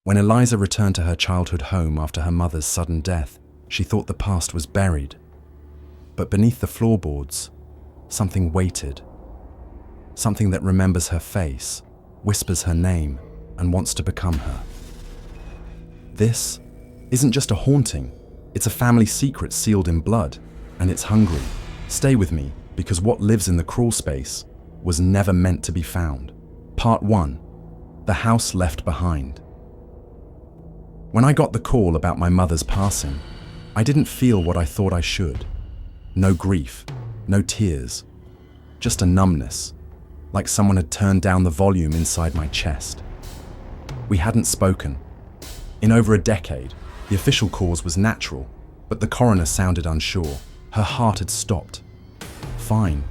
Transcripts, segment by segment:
When Eliza returned to her childhood home after her mother's sudden death, she thought the past was buried. But beneath the floorboards, something waited. Something that remembers her face, whispers her name, and wants to become her. This isn't just a haunting, it's a family secret sealed in blood, and it's hungry. Stay with me, because what lives in the crawlspace was never meant to be found. Part 1. The House Left Behind. When I got the call about my mother's passing, I didn't feel what I thought I should. No grief, no tears, just a numbness, like someone had turned down the volume inside my chest. We hadn't spoken. In over a decade, the official cause was natural, but the coroner sounded unsure. Her heart had stopped. Fine,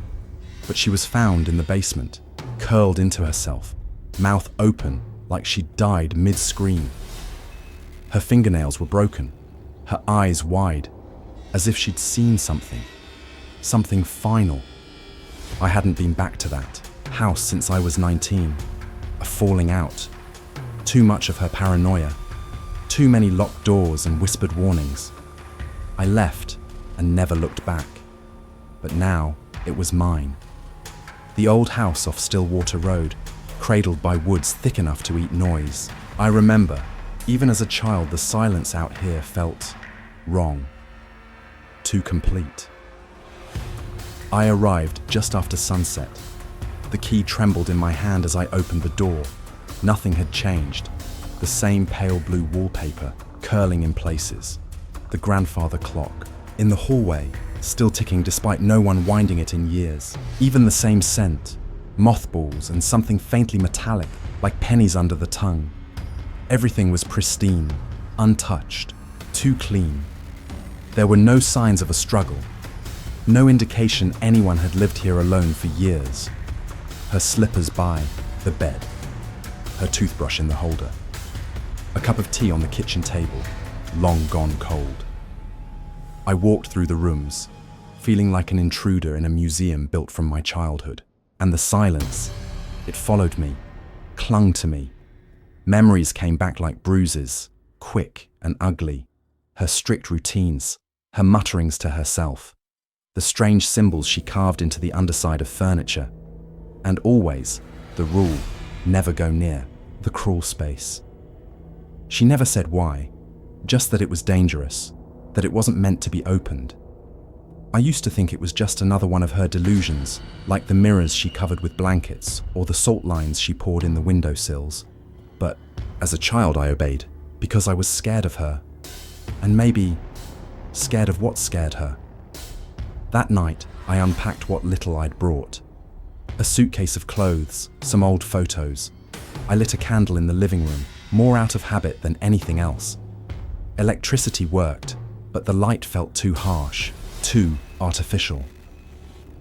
but she was found in the basement, curled into herself, mouth open like she'd died mid-scream. Her fingernails were broken, her eyes wide, as if she'd seen something final. I hadn't been back to that house since I was 19. A falling out. Too much of her paranoia. Too many locked doors and whispered warnings. I left and never looked back. But now it was mine. The old house off Stillwater Road, cradled by woods thick enough to eat noise. I remember, even as a child, the silence out here felt wrong. Too complete. I arrived just after sunset. The key trembled in my hand as I opened the door. Nothing had changed. The same pale blue wallpaper, curling in places. The grandfather clock, in the hallway, still ticking despite no one winding it in years. Even the same scent, mothballs and something faintly metallic, like pennies under the tongue. Everything was pristine, untouched, too clean. There were no signs of a struggle. No indication anyone had lived here alone for years. Her slippers by the bed. Her toothbrush in the holder. A cup of tea on the kitchen table, long gone cold. I walked through the rooms, feeling like an intruder in a museum built from my childhood. And the silence, it followed me, clung to me. Memories came back like bruises, quick and ugly. Her strict routines, her mutterings to herself, the strange symbols she carved into the underside of furniture. And always, the rule, never go near the crawl space. She never said why, just that it was dangerous, that it wasn't meant to be opened. I used to think it was just another one of her delusions, like the mirrors she covered with blankets or the salt lines she poured in the windowsills. But as a child I obeyed, because I was scared of her. And maybe scared of what scared her. That night, I unpacked what little I'd brought. A suitcase of clothes, some old photos. I lit a candle in the living room, more out of habit than anything else. Electricity worked, but the light felt too harsh, too artificial.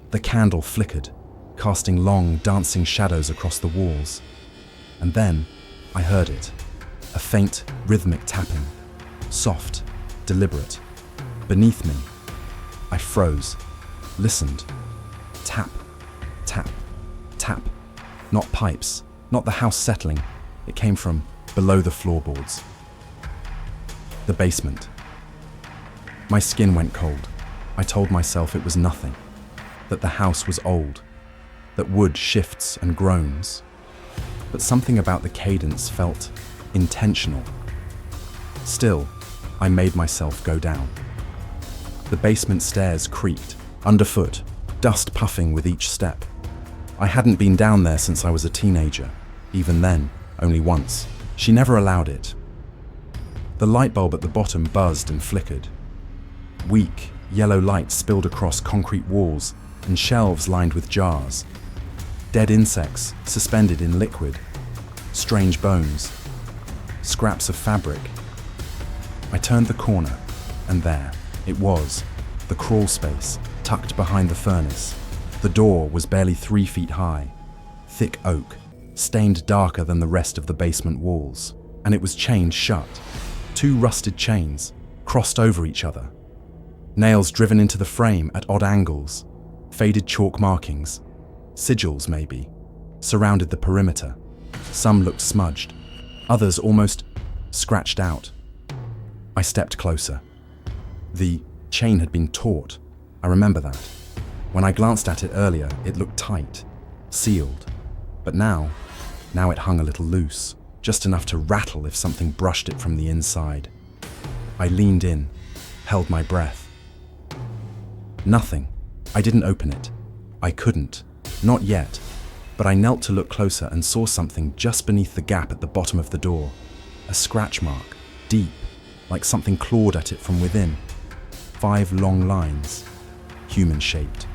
The candle flickered, casting long, dancing shadows across the walls. And then I heard it, a faint, rhythmic tapping, soft, deliberate. Beneath me, I froze, listened. Tap, tap, tap. Not pipes, not the house settling. It came from below the floorboards. The basement. My skin went cold. I told myself it was nothing, that the house was old, that wood shifts and groans. But something about the cadence felt intentional. Still, I made myself go down. The basement stairs creaked, underfoot, dust puffing with each step. I hadn't been down there since I was a teenager. Even then, only once. She never allowed it. The light bulb at the bottom buzzed and flickered. Weak, yellow light spilled across concrete walls and shelves lined with jars. Dead insects suspended in liquid. Strange bones. Scraps of fabric. I turned the corner, and there it was, the crawl space, tucked behind the furnace. The door was barely 3 feet high, thick oak, stained darker than the rest of the basement walls, and it was chained shut. 2 rusted chains, crossed over each other. Nails driven into the frame at odd angles, faded chalk markings, sigils maybe, surrounded the perimeter. Some looked smudged, others almost scratched out. I stepped closer. The chain had been taut. I remember that. When I glanced at it earlier, it looked tight, sealed. But now it hung a little loose, just enough to rattle if something brushed it from the inside. I leaned in, held my breath. Nothing. I didn't open it. I couldn't. Not yet. But I knelt to look closer and saw something just beneath the gap at the bottom of the door. A scratch mark, deep, like something clawed at it from within. 5 long lines, human-shaped.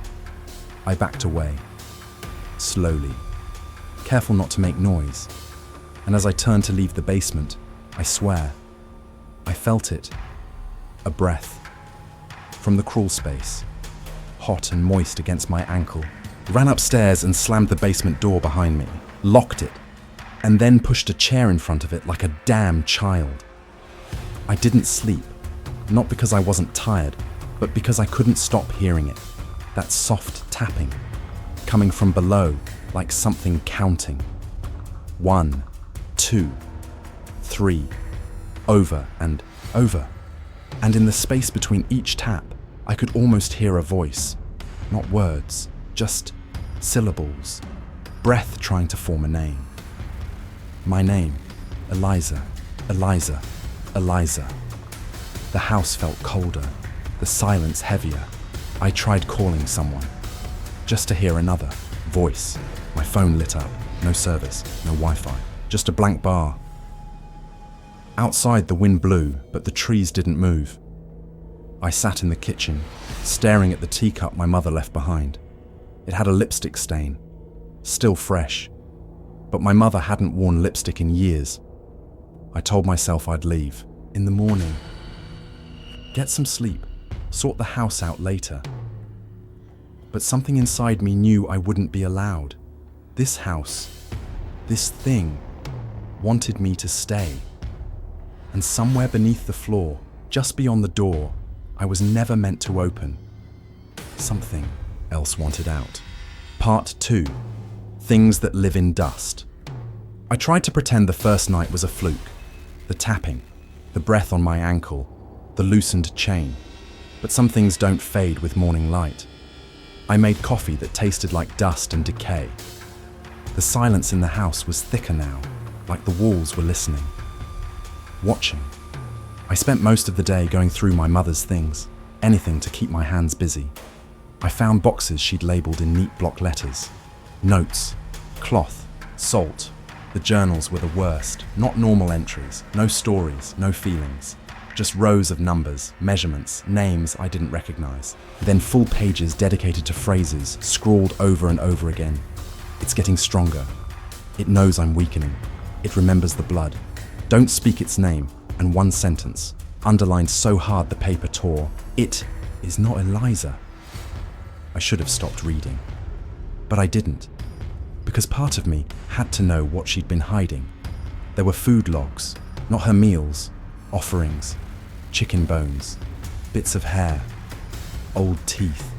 I backed away, slowly, careful not to make noise. And as I turned to leave the basement, I swear, I felt it. A breath. From the crawlspace, hot and moist against my ankle. Ran upstairs and slammed the basement door behind me, locked it, and then pushed a chair in front of it like a damn child. I didn't sleep, not because I wasn't tired, but because I couldn't stop hearing it. That soft tapping, coming from below like something counting. 1, 2, 3, over and over. And in the space between each tap, I could almost hear a voice, not words, just syllables, breath trying to form a name. My name, Eliza, Eliza, Eliza. The house felt colder, the silence heavier. I tried calling someone, just to hear another voice. My phone lit up, no service, no Wi-Fi, just a blank bar. Outside the wind blew, but the trees didn't move. I sat in the kitchen, staring at the teacup my mother left behind. It had a lipstick stain, still fresh, but my mother hadn't worn lipstick in years. I told myself I'd leave in the morning. Get some sleep, sort the house out later. But something inside me knew I wouldn't be allowed. This house, this thing, wanted me to stay. And somewhere beneath the floor, just beyond the door, I was never meant to open. Something else wanted out. Part 2. Things that live in dust. I tried to pretend the first night was a fluke. The tapping, the breath on my ankle, the loosened chain. But some things don't fade with morning light. I made coffee that tasted like dust and decay. The silence in the house was thicker now, like the walls were listening. Watching. I spent most of the day going through my mother's things, anything to keep my hands busy. I found boxes she'd labelled in neat block letters. Notes, cloth, salt. The journals were the worst, not normal entries, no stories, no feelings. Just rows of numbers, measurements, names I didn't recognise. Then full pages dedicated to phrases, scrawled over and over again. It's getting stronger. It knows I'm weakening. It remembers the blood. Don't speak its name, and one sentence, underlined so hard the paper tore. It is not Eliza. I should have stopped reading. But I didn't, because part of me had to know what she'd been hiding. There were food logs, not her meals, offerings, chicken bones, bits of hair, old teeth.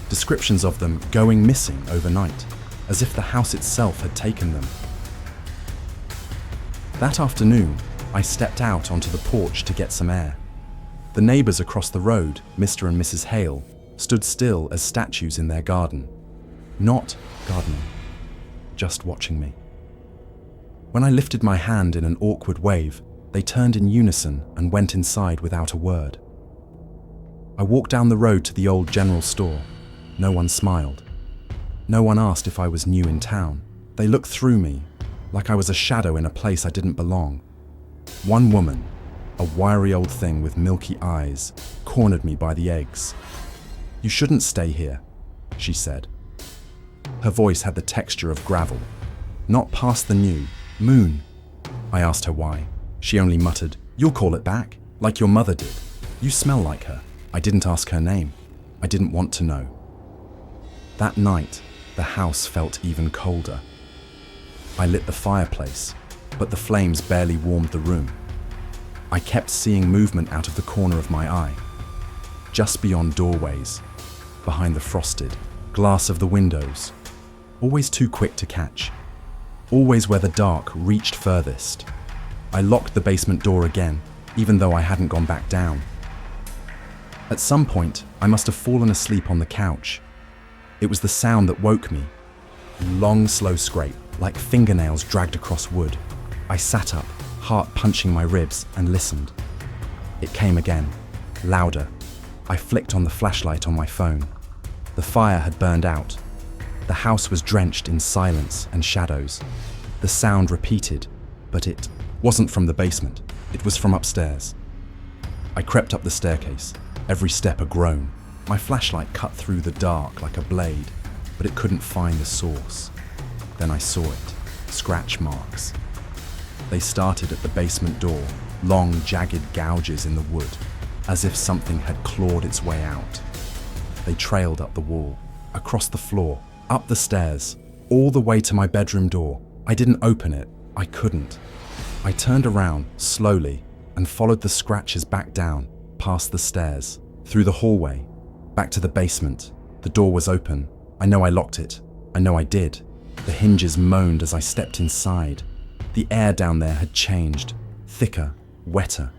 Descriptions of them going missing overnight, as if the house itself had taken them. That afternoon, I stepped out onto the porch to get some air. The neighbours across the road, Mr. and Mrs. Hale, stood still as statues in their garden. Not gardening, just watching me. When I lifted my hand in an awkward wave, they turned in unison and went inside without a word. I walked down the road to the old general store. No one smiled. No one asked if I was new in town. They looked through me, like I was a shadow in a place I didn't belong. One woman, a wiry old thing with milky eyes, cornered me by the eggs. "You shouldn't stay here," she said. Her voice had the texture of gravel. "Not past the new moon." I asked her why. She only muttered, "You'll call it back, like your mother did. You smell like her." I didn't ask her name. I didn't want to know. That night, the house felt even colder. I lit the fireplace, but the flames barely warmed the room. I kept seeing movement out of the corner of my eye, just beyond doorways, behind the frosted glass of the windows, always too quick to catch, always where the dark reached furthest. I locked the basement door again, even though I hadn't gone back down. At some point, I must have fallen asleep on the couch. It was the sound that woke me. Long, slow scrape, like fingernails dragged across wood. I sat up, heart punching my ribs, and listened. It came again, louder. I flicked on the flashlight on my phone. The fire had burned out. The house was drenched in silence and shadows. The sound repeated, but it wasn't from the basement. It was from upstairs. I crept up the staircase, every step a groan. My flashlight cut through the dark like a blade, but it couldn't find the source. Then I saw it, scratch marks. They started at the basement door, long, jagged gouges in the wood, as if something had clawed its way out. They trailed up the wall, across the floor, up the stairs, all the way to my bedroom door. I didn't open it. I couldn't. I turned around, slowly, and followed the scratches back down, past the stairs, through the hallway, back to the basement. The door was open. I know I locked it. I know I did. The hinges moaned as I stepped inside. The air down there had changed, thicker, wetter.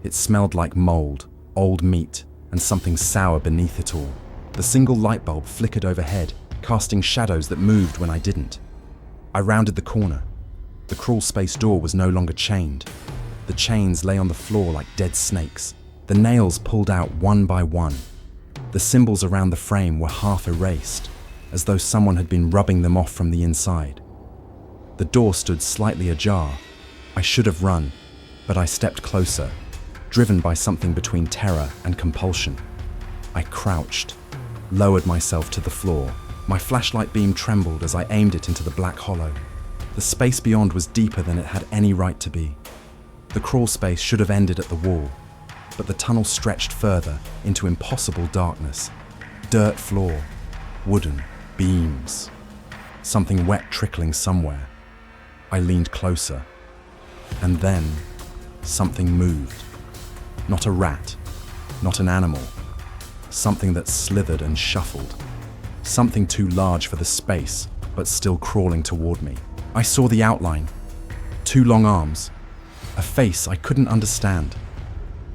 It smelled like mold, old meat, and something sour beneath it all. The single light bulb flickered overhead, casting shadows that moved when I didn't. I rounded the corner. The Crawlspace door was no longer chained. The chains lay on the floor like dead snakes, the nails pulled out one by one. The symbols around the frame were half erased, as though someone had been rubbing them off from the inside. The door stood slightly ajar. I should have run, but I stepped closer, driven by something between terror and compulsion. I crouched, lowered myself to the floor. My flashlight beam trembled as I aimed it into the black hollow. The space beyond was deeper than it had any right to be. The crawl space should have ended at the wall, but the tunnel stretched further into impossible darkness. Dirt floor, wooden beams, something wet trickling somewhere. I leaned closer, and then something moved. Not a rat, not an animal, something that slithered and shuffled. Something too large for the space, but still crawling toward me. I saw the outline. 2 long arms. A face I couldn't understand.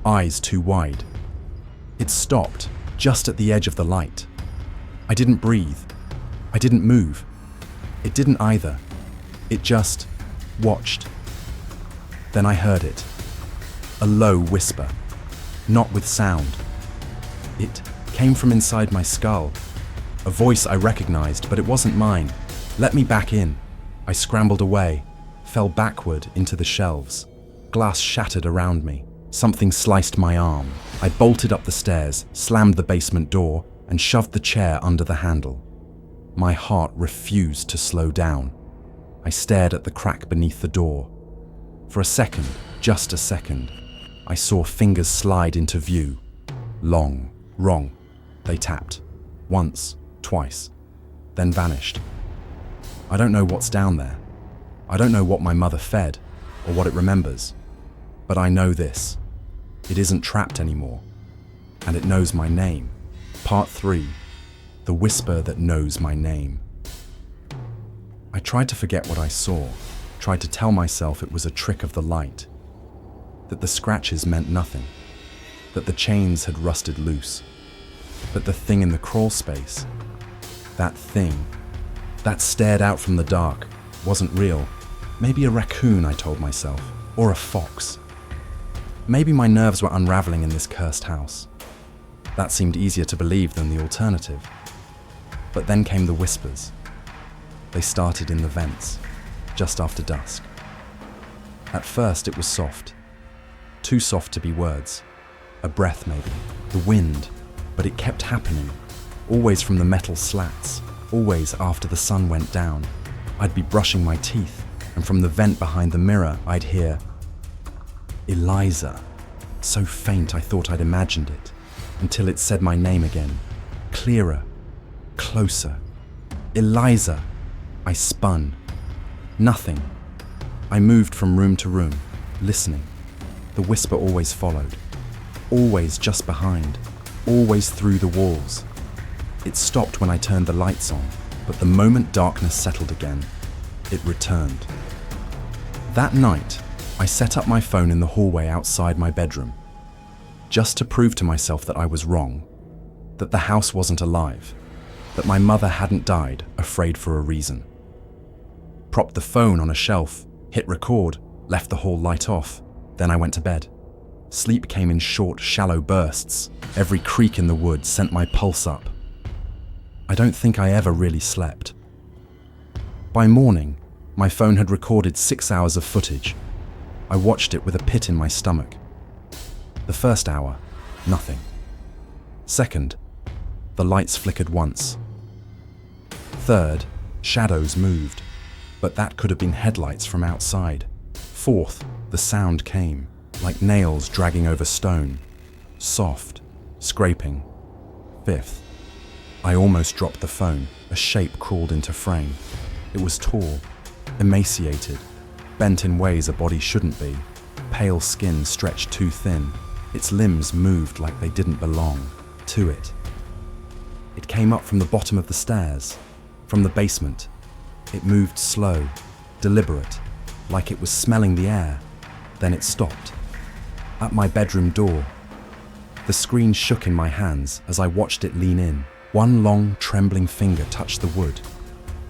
Eyes too wide. It stopped, just at the edge of the light. I didn't breathe. I didn't move. It didn't either. It just watched. Then I heard it. A low whisper. Not with sound. It came from inside my skull. A voice I recognized, but it wasn't mine. Let me back in. I scrambled away, fell backward into the shelves. Glass shattered around me. Something sliced my arm. I bolted up the stairs, slammed the basement door, and shoved the chair under the handle. My heart refused to slow down. I stared at the crack beneath the door. For a second, just a second, I saw fingers slide into view. Long, wrong. They tapped. Once. Twice, then vanished. I don't know what's down there. I don't know what my mother fed or what it remembers, but I know this. It isn't trapped anymore, and it knows my name. Part 3, the whisper that knows my name. I tried to forget what I saw, tried to tell myself it was a trick of the light, that the scratches meant nothing, that the chains had rusted loose, but the thing in the crawl space, that thing, that stared out from the dark, wasn't real. Maybe a raccoon, I told myself, or a fox. Maybe my nerves were unraveling in this cursed house. That seemed easier to believe than the alternative. But then came the whispers. They started in the vents, just after dusk. At first it was soft. Too soft to be words. A breath maybe, the wind, but it kept happening. Always from the metal slats, always after the sun went down. I'd be brushing my teeth, and from the vent behind the mirror, I'd hear, Eliza. So faint I thought I'd imagined it, until it said my name again. Clearer, closer. Eliza. I spun. Nothing. I moved from room to room, listening. The whisper always followed, always just behind, always through the walls. It stopped when I turned the lights on, but the moment darkness settled again, it returned. That night, I set up my phone in the hallway outside my bedroom, just to prove to myself that I was wrong, that the house wasn't alive, that my mother hadn't died, afraid for a reason. Propped the phone on a shelf, hit record, left the hall light off, then I went to bed. Sleep came in short, shallow bursts. Every creak in the wood sent my pulse up. I don't think I ever really slept. By morning, my phone had recorded 6 hours of footage. I watched it with a pit in my stomach. The first hour, nothing. Second, the lights flickered once. Third, shadows moved, but that could have been headlights from outside. Fourth, the sound came, like nails dragging over stone, soft, scraping. Fifth, I almost dropped the phone. A shape crawled into frame. It was tall, emaciated, bent in ways a body shouldn't be, pale skin stretched too thin. Its limbs moved like they didn't belong to it. It came up from the bottom of the stairs, from the basement. It moved slow, deliberate, like it was smelling the air. Then it stopped. At my bedroom door. The screen shook in my hands as I watched it lean in. One long, trembling finger touched the wood,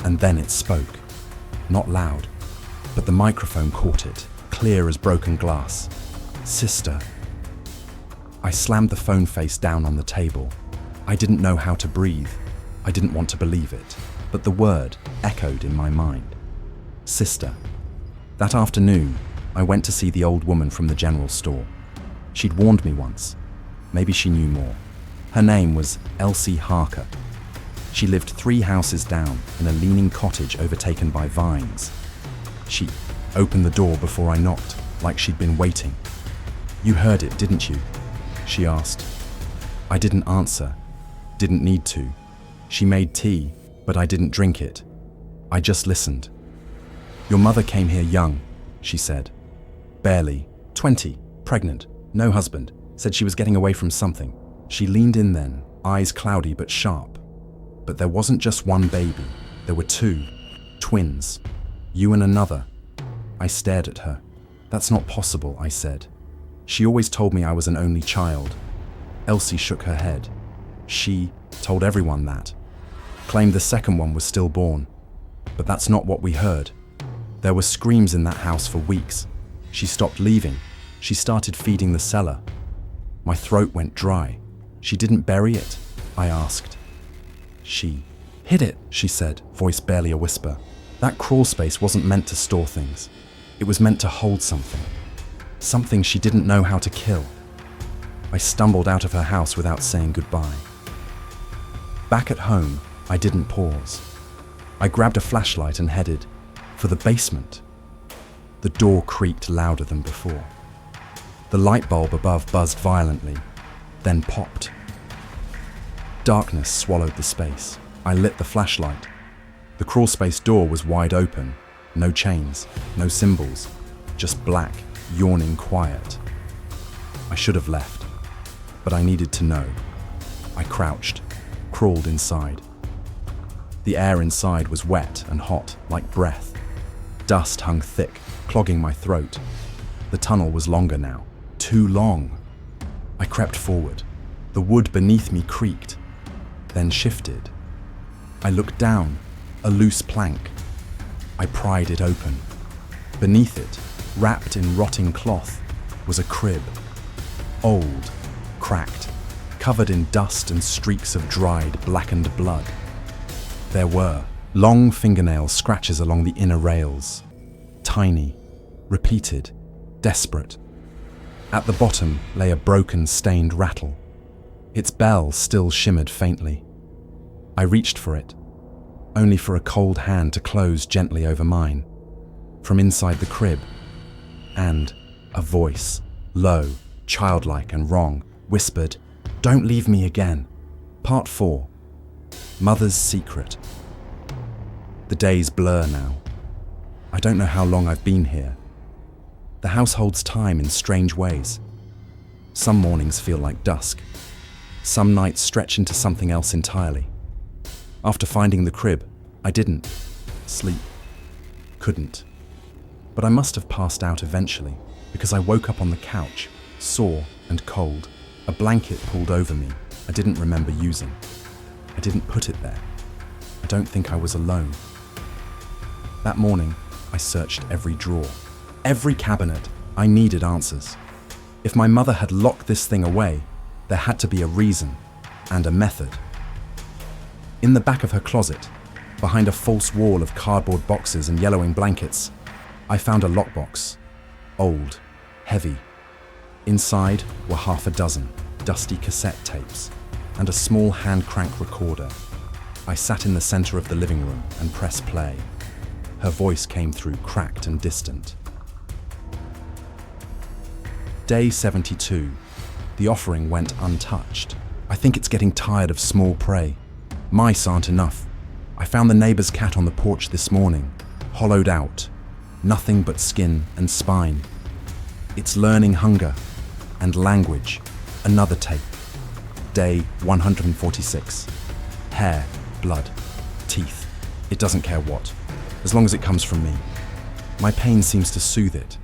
and then it spoke. Not loud, but the microphone caught it, clear as broken glass. Sister. I slammed the phone face down on the table. I didn't know how to breathe. I didn't want to believe it, but the word echoed in my mind. Sister. That afternoon, I went to see the old woman from the general store. She'd warned me once. Maybe she knew more. Her name was Elsie Harker. She lived 3 houses down in a leaning cottage overtaken by vines. She opened the door before I knocked, like she'd been waiting. You heard it, didn't you? She asked. I didn't answer. Didn't need to. She made tea, but I didn't drink it. I just listened. Your mother came here young, she said. Barely. 20, pregnant, no husband, said she was getting away from something. She leaned in then, eyes cloudy but sharp. But there wasn't just one baby. There were 2, twins. You and another. I stared at her. That's not possible, I said. She always told me I was an only child. Elsie shook her head. She told everyone that. Claimed the second one was stillborn. But that's not what we heard. There were screams in that house for weeks. She stopped leaving. She started feeding the cellar. My throat went dry. She didn't bury it, I asked. She hid it, she said, voice barely a whisper. That crawl space wasn't meant to store things. It was meant to hold something. Something she didn't know how to kill. I stumbled out of her house without saying goodbye. Back at home, I didn't pause. I grabbed a flashlight and headed for the basement. The door creaked louder than before. The light bulb above buzzed violently, then popped. Darkness swallowed the space. I lit the flashlight. The crawlspace door was wide open. No chains, no symbols, just black, yawning quiet. I should have left, but I needed to know. I crouched, crawled inside. The air inside was wet and hot, like breath. Dust hung thick, clogging my throat. The tunnel was longer now, too long. I crept forward. The wood beneath me creaked, then shifted. I looked down, a loose plank. I pried it open. Beneath it, wrapped in rotting cloth, was a crib. Old, cracked, covered in dust and streaks of dried, blackened blood. There were long fingernail scratches along the inner rails. Tiny, repeated, desperate. At the bottom lay a broken, stained rattle. Its bell still shimmered faintly. I reached for it, only for a cold hand to close gently over mine. From inside the crib, and a voice, low, childlike and wrong, whispered, "Don't leave me again." Part 4. Mother's Secret. The days blur now. I don't know how long I've been here. The house holds time in strange ways. Some mornings feel like dusk. Some nights stretch into something else entirely. After finding the crib, I didn't sleep. Couldn't. But I must have passed out eventually, because I woke up on the couch, sore and cold, a blanket pulled over me I didn't remember using. I didn't put it there. I don't think I was alone. That morning, I searched every drawer, every cabinet. I needed answers. If my mother had locked this thing away, there had to be a reason and a method. In the back of her closet, behind a false wall of cardboard boxes and yellowing blankets, I found a lockbox, old, heavy. Inside were half a dozen dusty cassette tapes and a small hand-crank recorder. I sat in the center of the living room and pressed play. Her voice came through cracked and distant. Day 72. The offering went untouched. I think it's getting tired of small prey. Mice aren't enough. I found the neighbor's cat on the porch this morning, hollowed out. Nothing but skin and spine. It's learning hunger and language. Another tape. Day 146. Hair, blood, teeth. It doesn't care what, as long as it comes from me. My pain seems to soothe it.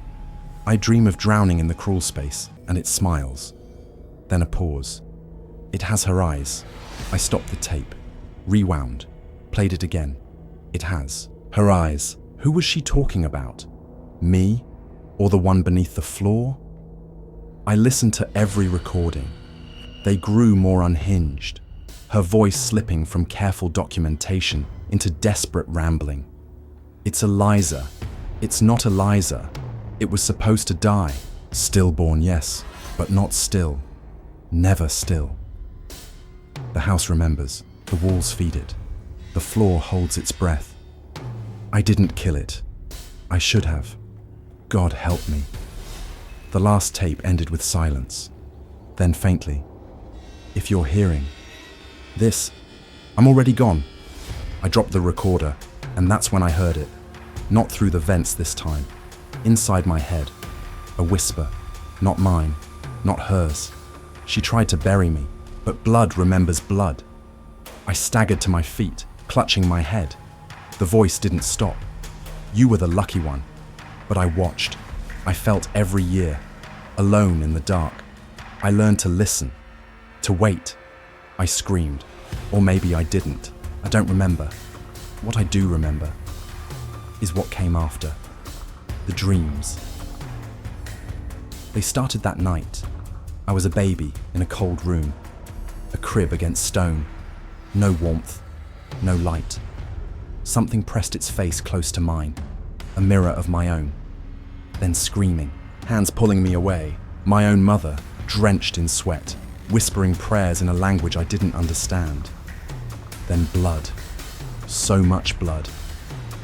I dream of drowning in the crawl space, and it smiles. Then a pause. It has her eyes. I stopped the tape, rewound, played it again. It has her eyes. Who was she talking about? Me, or the one beneath the floor? I listened to every recording. They grew more unhinged, her voice slipping from careful documentation into desperate rambling. It's Eliza. It's not Eliza. It was supposed to die. Stillborn, yes, but not still. Never still. The house remembers. The walls feed it. The floor holds its breath. I didn't kill it. I should have. God help me. The last tape ended with silence. Then faintly, if you're hearing this, I'm already gone. I dropped the recorder, and that's when I heard it. Not through the vents this time. Inside my head. A whisper. Not mine. Not hers. She tried to bury me, but blood remembers blood. I staggered to my feet, clutching my head. The voice didn't stop. You were the lucky one. But I watched. I felt every year. Alone in the dark. I learned to listen. To wait. I screamed. Or maybe I didn't. I don't remember. What I do remember is what came after. The dreams. They started that night. I was a baby in a cold room. A crib against stone. No warmth. No light. Something pressed its face close to mine. A mirror of my own. Then screaming. Hands pulling me away. My own mother, drenched in sweat, whispering prayers in a language I didn't understand. Then blood. So much blood.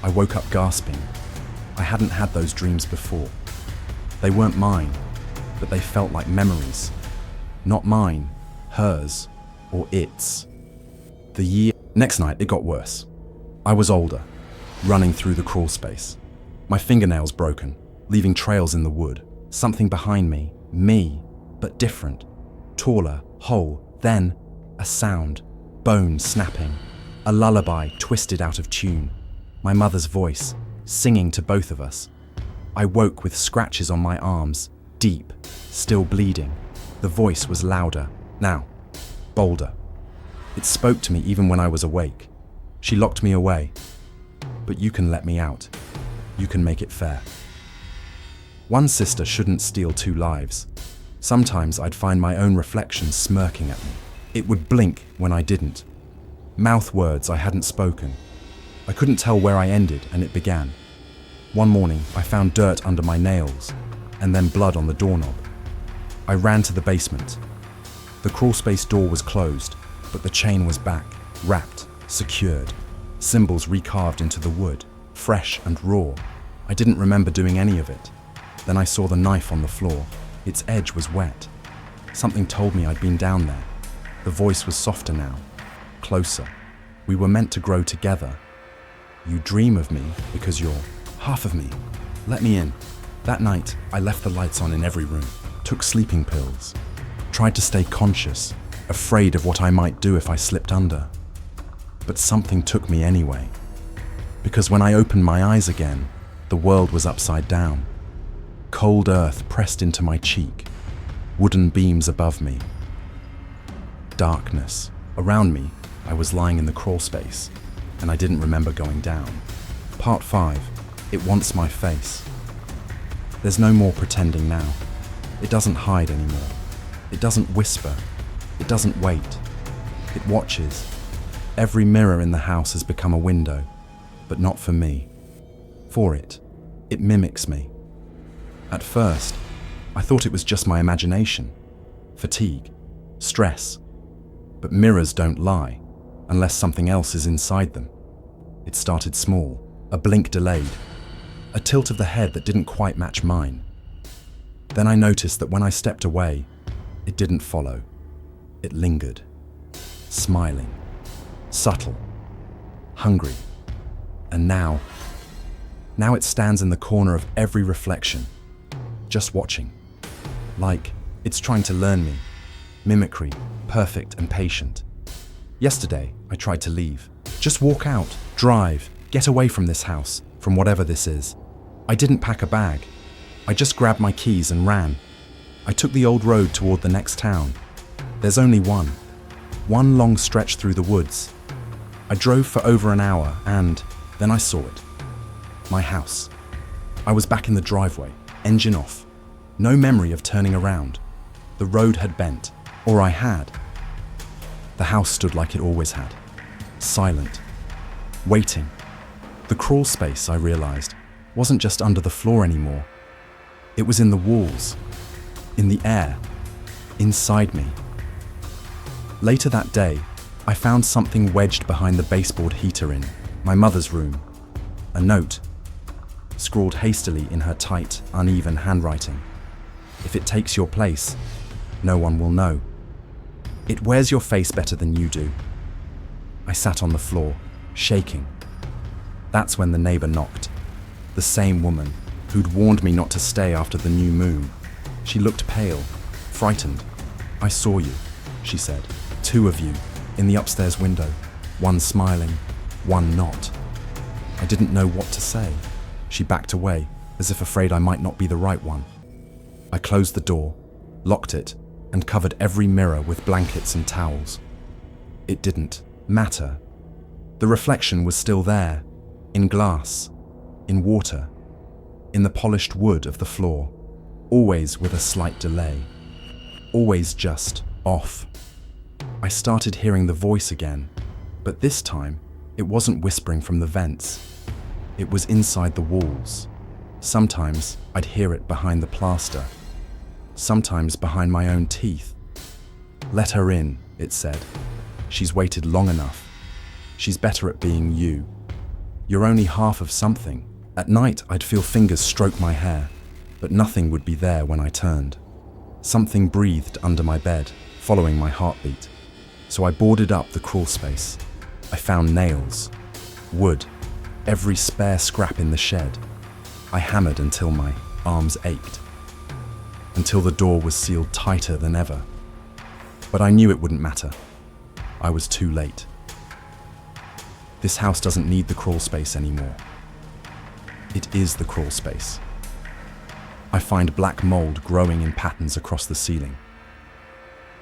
I woke up gasping. I hadn't had those dreams before. They weren't mine, but they felt like memories. Not mine, hers, or its. Next night, it got worse. I was older, running through the crawl space. My fingernails broken, leaving trails in the wood. Something behind me, but different. Taller, whole, then a sound, bone snapping. A lullaby twisted out of tune. My mother's voice, singing to both of us. I woke with scratches on my arms, deep, still bleeding. The voice was louder, now, bolder. It spoke to me even when I was awake. She locked me away. But you can let me out. You can make it fair. One sister shouldn't steal two lives. Sometimes I'd find my own reflection smirking at me. It would blink when I didn't. Mouth words I hadn't spoken. I couldn't tell where I ended and it began. One morning, I found dirt under my nails, and then blood on the doorknob. I ran to the basement. The crawlspace door was closed, but the chain was back, wrapped, secured. Symbols recarved into the wood, fresh and raw. I didn't remember doing any of it. Then I saw the knife on the floor. Its edge was wet. Something told me I'd been down there. The voice was softer now, closer. We were meant to grow together. You dream of me because you're half of me. Let me in. That night, I left the lights on in every room, took sleeping pills, tried to stay conscious, afraid of what I might do if I slipped under. But something took me anyway. Because when I opened my eyes again, the The world was upside down. Cold earth pressed into my cheek, wooden beams above me. Darkness. Around me, I was lying in the crawl space, and I didn't remember going down. Part 5. It wants my face. There's no more pretending now. It doesn't hide anymore. It doesn't whisper. It doesn't wait. It watches. Every mirror in the house has become a window, but not for me. For it. It mimics me. At first, I thought it was just my imagination, fatigue, stress. But mirrors don't lie, unless something else is inside them. It started small, a blink delayed, a tilt of the head that didn't quite match mine. Then I noticed that when I stepped away, it didn't follow. It lingered, smiling, subtle, hungry. And now it stands in the corner of every reflection, just watching. Like it's trying to learn me. Mimicry, perfect and patient. Yesterday, I tried to leave. Just walk out, drive, get away from this house, from whatever this is. I didn't pack a bag. I just grabbed my keys and ran. I took the old road toward the next town. There's only one long stretch through the woods. I drove for over an hour and then I saw it. My house. I was back in the driveway, engine off. No memory of turning around. The road had bent, or I had. The house stood like it always had, silent, waiting. The crawl space, I realized, wasn't just under the floor anymore. It was in the walls, in the air, inside me. Later that day, I found something wedged behind the baseboard heater in my mother's room. A note, scrawled hastily in her tight, uneven handwriting. If it takes your place, no one will know. It wears your face better than you do. I sat on the floor, shaking. That's when the neighbor knocked. The same woman who'd warned me not to stay after the new moon. She looked pale, frightened. "I saw you," she said. "Two of you, in the upstairs window. One smiling, one not." I didn't know what to say. She backed away, as if afraid I might not be the right one. I closed the door, locked it, and covered every mirror with blankets and towels. It didn't matter. The reflection was still there, in glass, in water, in the polished wood of the floor, always with a slight delay, always just off. I started hearing the voice again, but this time it wasn't whispering from the vents. It was inside the walls. Sometimes I'd hear it behind the plaster, sometimes behind my own teeth. "Let her in," it said. "She's waited long enough. She's better at being you. You're only half of something." At night, I'd feel fingers stroke my hair, but nothing would be there when I turned. Something breathed under my bed, following my heartbeat. So I boarded up the crawl space. I found nails, wood, every spare scrap in the shed. I hammered until my arms ached, until the door was sealed tighter than ever. But I knew it wouldn't matter. I was too late. This house doesn't need the crawl space anymore. It is the crawl space. I find black mold growing in patterns across the ceiling.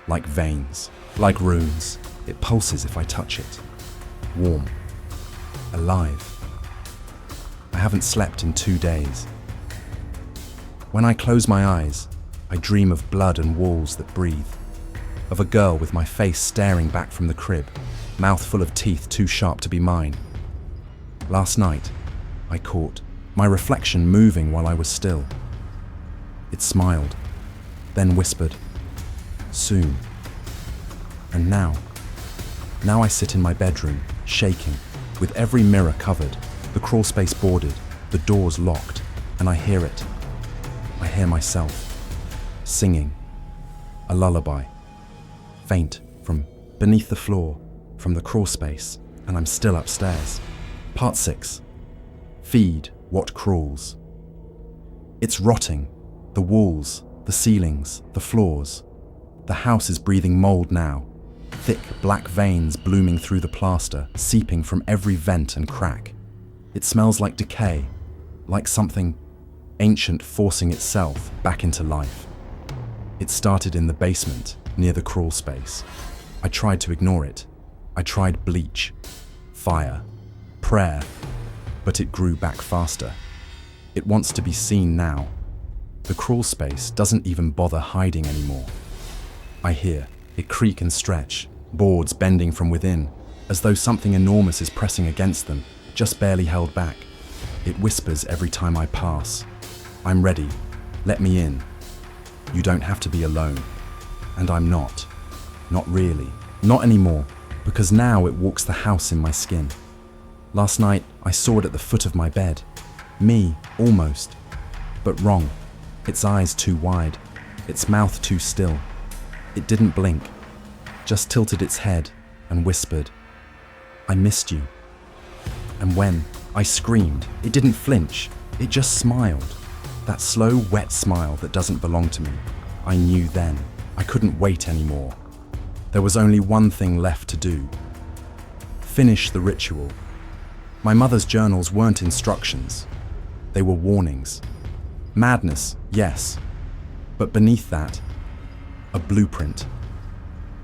Like veins, like runes, it pulses if I touch it. Warm, alive. I haven't slept in 2 days. When I close my eyes, I dream of blood and walls that breathe, of a girl with my face staring back from the crib, mouth full of teeth too sharp to be mine. Last night, I caught my reflection moving while I was still. It smiled, then whispered, "Soon." And now I sit in my bedroom, shaking, with every mirror covered, the crawl space boarded, the doors locked, and I hear it. I hear myself, singing, a lullaby, faint from beneath the floor, from the crawl space, and I'm still upstairs. Part 6. Feed what crawls. It's rotting, the walls, the ceilings, the floors. The house is breathing mold now, thick black veins blooming through the plaster, seeping from every vent and crack. It smells like decay, like something ancient forcing itself back into life. It started in the basement, near the crawl space. I tried to ignore it. I tried bleach, fire, prayer, but it grew back faster. It wants to be seen now. The crawl space doesn't even bother hiding anymore. I hear it creak and stretch, boards bending from within, as though something enormous is pressing against them, just barely held back. It whispers every time I pass. I'm ready. Let me in. You don't have to be alone. And I'm not. Not really. Not anymore, because now it walks the house in my skin. Last night, I saw it at the foot of my bed. Me, almost. But wrong. Its eyes too wide. Its mouth too still. It didn't blink. Just tilted its head and whispered, I missed you. And when I screamed, it didn't flinch. It just smiled. That slow, wet smile that doesn't belong to me. I knew then. I couldn't wait anymore. There was only one thing left to do. Finish the ritual. My mother's journals weren't instructions. They were warnings. Madness, yes. But beneath that, a blueprint.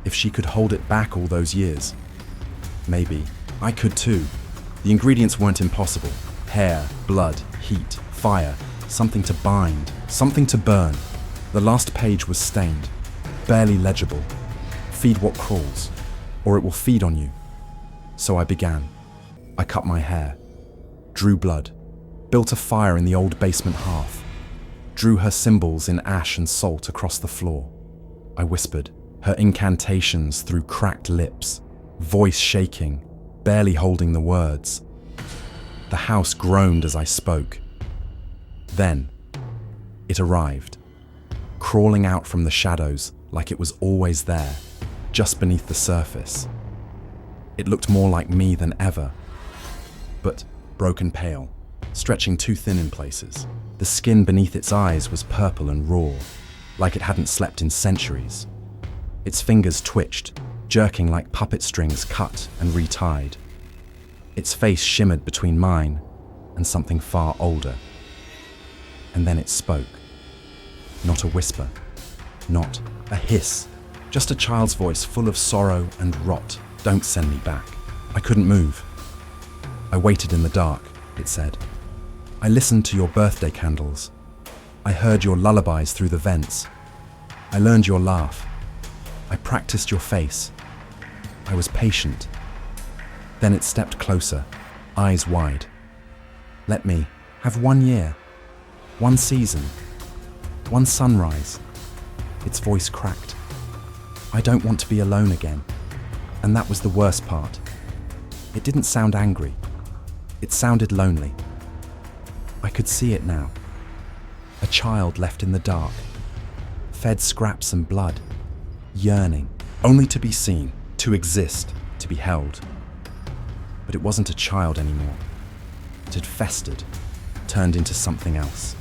If she could hold it back all those years, maybe I could too. The ingredients weren't impossible. Hair, blood, heat, fire, something to bind, something to burn. The last page was stained, barely legible. Feed what crawls, or it will feed on you. So I began. I cut my hair, drew blood, built a fire in the old basement hearth, drew her symbols in ash and salt across the floor. I whispered her incantations through cracked lips, voice shaking, barely holding the words. The house groaned as I spoke. Then, it arrived, crawling out from the shadows like it was always there, just beneath the surface. It looked more like me than ever, but broken pale, stretching too thin in places. The skin beneath its eyes was purple and raw, like it hadn't slept in centuries. Its fingers twitched, jerking like puppet strings cut and retied. Its face shimmered between mine and something far older. And then it spoke. Not a whisper, not a hiss, just a child's voice full of sorrow and rot. Don't send me back. I couldn't move. I waited in the dark, it said. I listened to your birthday candles. I heard your lullabies through the vents. I learned your laugh. I practiced your face. I was patient. Then it stepped closer, eyes wide. Let me have 1 year, 1 season, 1 sunrise. Its voice cracked. I don't want to be alone again. And that was the worst part. It didn't sound angry. It sounded lonely. I could see it now. A child left in the dark, fed scraps and blood, yearning, only to be seen, to exist, to be held. But it wasn't a child anymore. It had festered, turned into something else.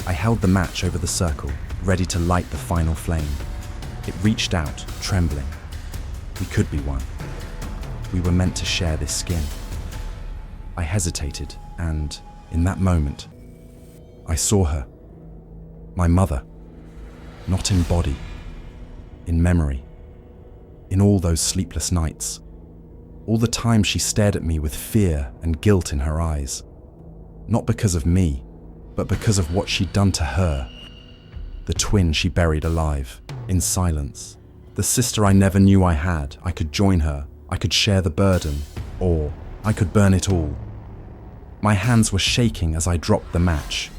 I held the match over the circle, ready to light the final flame. It reached out, trembling. We could be one. We were meant to share this skin. I hesitated, and in that moment, I saw her. My mother. Not in body. In memory. In all those sleepless nights. All the time she stared at me with fear and guilt in her eyes. Not because of me, but because of what she'd done to her. The twin she buried alive, in silence. The sister I never knew I had. I could join her. I could share the burden. Or I could burn it all. My hands were shaking as I dropped the match.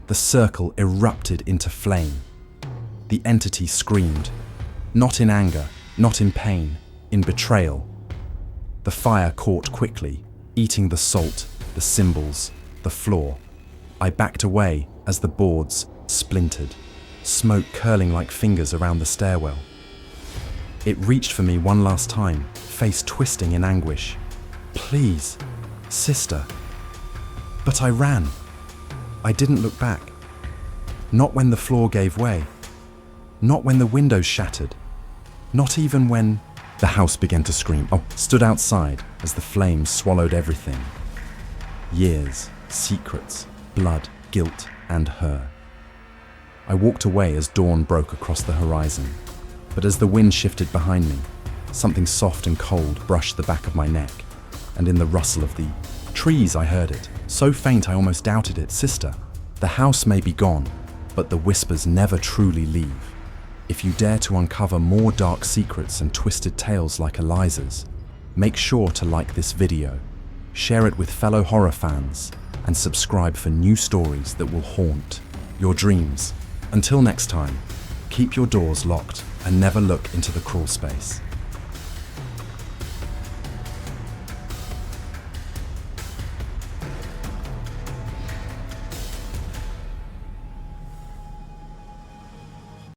The circle erupted into flame. The entity screamed. Not in anger, not in pain, in betrayal. The fire caught quickly, eating the salt, the symbols, the floor. I backed away as the boards splintered, smoke curling like fingers around the stairwell. It reached for me one last time, face twisting in anguish. Please, sister. But I ran. I didn't look back. Not when the floor gave way. Not when the windows shattered. Not even when the house began to scream. Stood outside as the flames swallowed everything. Years, secrets, blood, guilt, and her. I walked away as dawn broke across the horizon, but as the wind shifted behind me, something soft and cold brushed the back of my neck, and in the rustle of the trees I heard it, so faint I almost doubted it. Sister, the house may be gone, but the whispers never truly leave. If you dare to uncover more dark secrets and twisted tales like Eliza's, make sure to like this video, share it with fellow horror fans, and subscribe for new stories that will haunt your dreams. Until next time, keep your doors locked and never look into the crawl space.